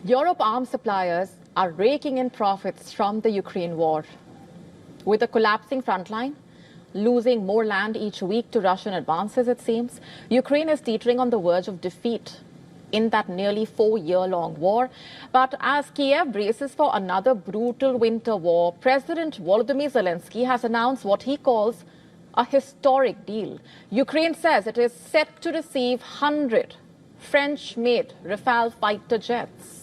Europe arms suppliers are raking in profits from the Ukraine war. With a collapsing frontline, losing more land each week to Russian advances, it seems, Ukraine is teetering on the verge of defeat in that nearly 4-year-long war. But as Kiev braces for another brutal winter war, President Volodymyr Zelensky has announced what he calls a historic deal. Ukraine says it is set to receive 100 French-made Rafale fighter jets.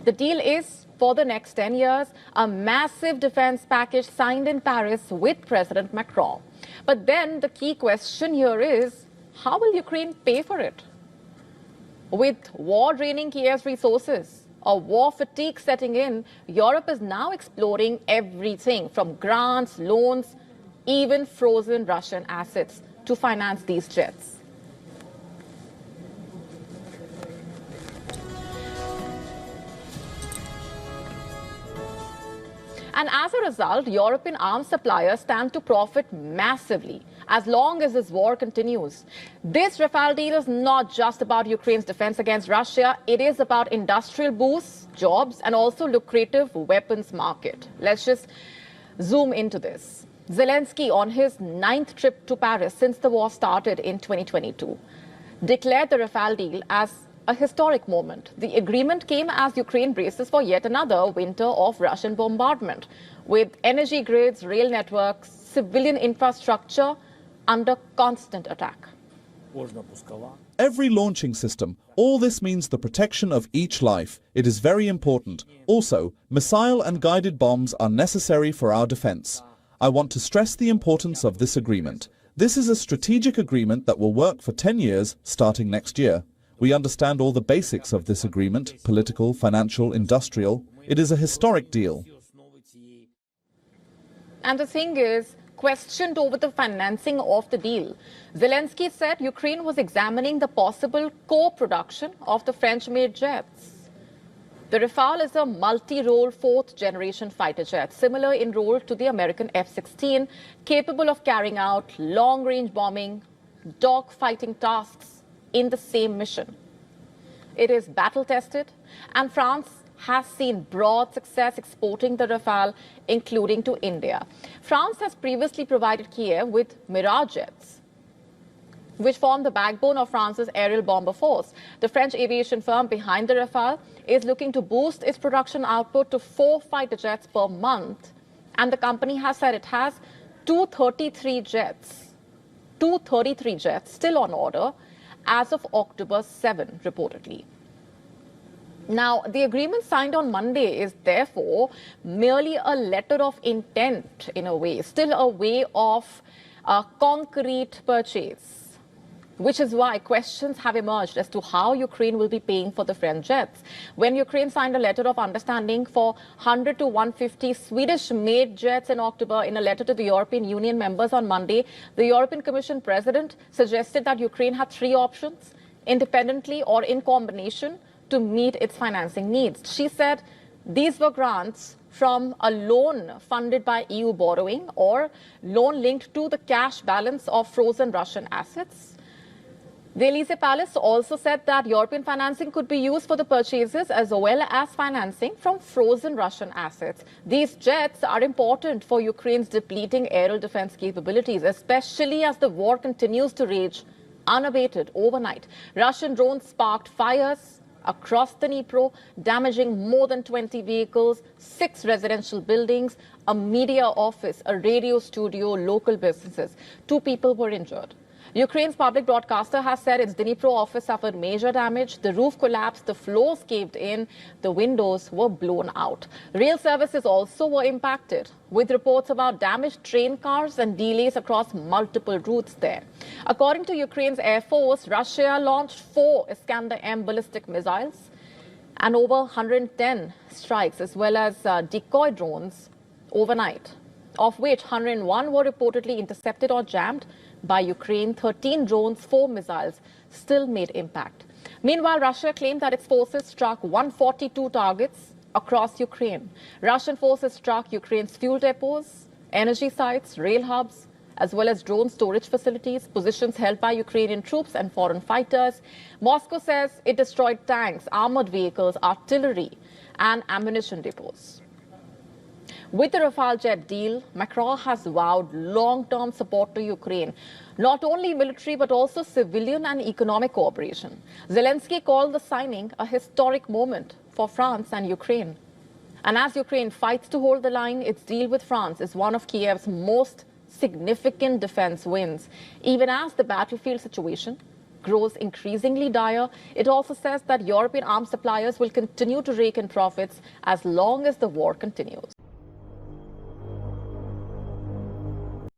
The deal is for the next 10 years, a massive defense package signed in Paris with President Macron. But then the key question here is, how will Ukraine pay for it? With war draining Kiev's resources, a war fatigue setting in, Europe is now exploring everything from grants, loans, even frozen Russian assets to finance these jets. And as a result, European arms suppliers stand to profit massively as long as this war continues. This Rafale deal is not just about Ukraine's defense against Russia. It is about industrial boosts, jobs, and also lucrative weapons market. Let's just zoom into this. Zelensky, on his 9th trip to Paris since the war started in 2022, declared the Rafale deal as a historic moment. The agreement came as Ukraine braces for yet another winter of Russian bombardment, with energy grids, rail networks, civilian infrastructure under constant attack. Every launching system, all this means the protection of each life. It is very important. Also, missile and guided bombs are necessary for our defense. I want to stress the importance of this agreement. This is a strategic agreement that will work for 10 years, starting next year. We understand all the basics of this agreement, political, financial, industrial. It is a historic deal. And the thing is, questioned over the financing of the deal, Zelensky said Ukraine was examining the possible co-production of the French-made jets. The Rafale is a multi-role 4th-generation fighter jet, similar in role to the American F-16, capable of carrying out long-range bombing, dog-fighting tasks in the same mission. It is battle-tested, and France has seen broad success exporting the Rafale, including to India. France has previously provided Kiev with Mirage jets, which form the backbone of France's aerial bomber force. The French aviation firm behind the Rafale is looking to boost its production output to 4 fighter jets per month. And the company has said it has 233 jets still on order as of October 7, reportedly. Now, the agreement signed on Monday is therefore merely a letter of intent in a way, still a way of a concrete purchase, which is why questions have emerged as to how Ukraine will be paying for the French jets. When Ukraine signed a letter of understanding for 100 to 150 Swedish-made jets in October in a letter to the European Union members on Monday, the European Commission president suggested that Ukraine had 3 options, independently or in combination, to meet its financing needs. She said these were grants from a loan funded by EU borrowing or loan linked to the cash balance of frozen Russian assets. The Elysee Palace also said that European financing could be used for the purchases as well as financing from frozen Russian assets. These jets are important for Ukraine's depleting aerial defense capabilities, especially as the war continues to rage unabated overnight. Russian drones sparked fires across the Dnipro, damaging more than 20 vehicles, 6 residential buildings, a media office, a radio studio, local businesses. 2 people were injured. Ukraine's public broadcaster has said its Dnipro office suffered major damage. The roof collapsed, the floors caved in, the windows were blown out. Rail services also were impacted, with reports about damaged train cars and delays across multiple routes there. According to Ukraine's Air Force, Russia launched 4 Iskander-M ballistic missiles and over 110 strikes, as well as decoy drones overnight, of which 101 were reportedly intercepted or jammed by Ukraine. 13 drones, 4 missiles still made impact. Meanwhile, Russia claimed that its forces struck 142 targets across Ukraine. Russian forces struck Ukraine's fuel depots, energy sites, rail hubs, as well as drone storage facilities, positions held by Ukrainian troops and foreign fighters. Moscow says it destroyed tanks, armored vehicles, artillery, and ammunition depots. With the Rafale jet deal, Macron has vowed long-term support to Ukraine, not only military but also civilian and economic cooperation. Zelensky called the signing a historic moment for France and Ukraine. And as Ukraine fights to hold the line, its deal with France is one of Kiev's most significant defense wins. Even as the battlefield situation grows increasingly dire, it also says that European arms suppliers will continue to rake in profits as long as the war continues.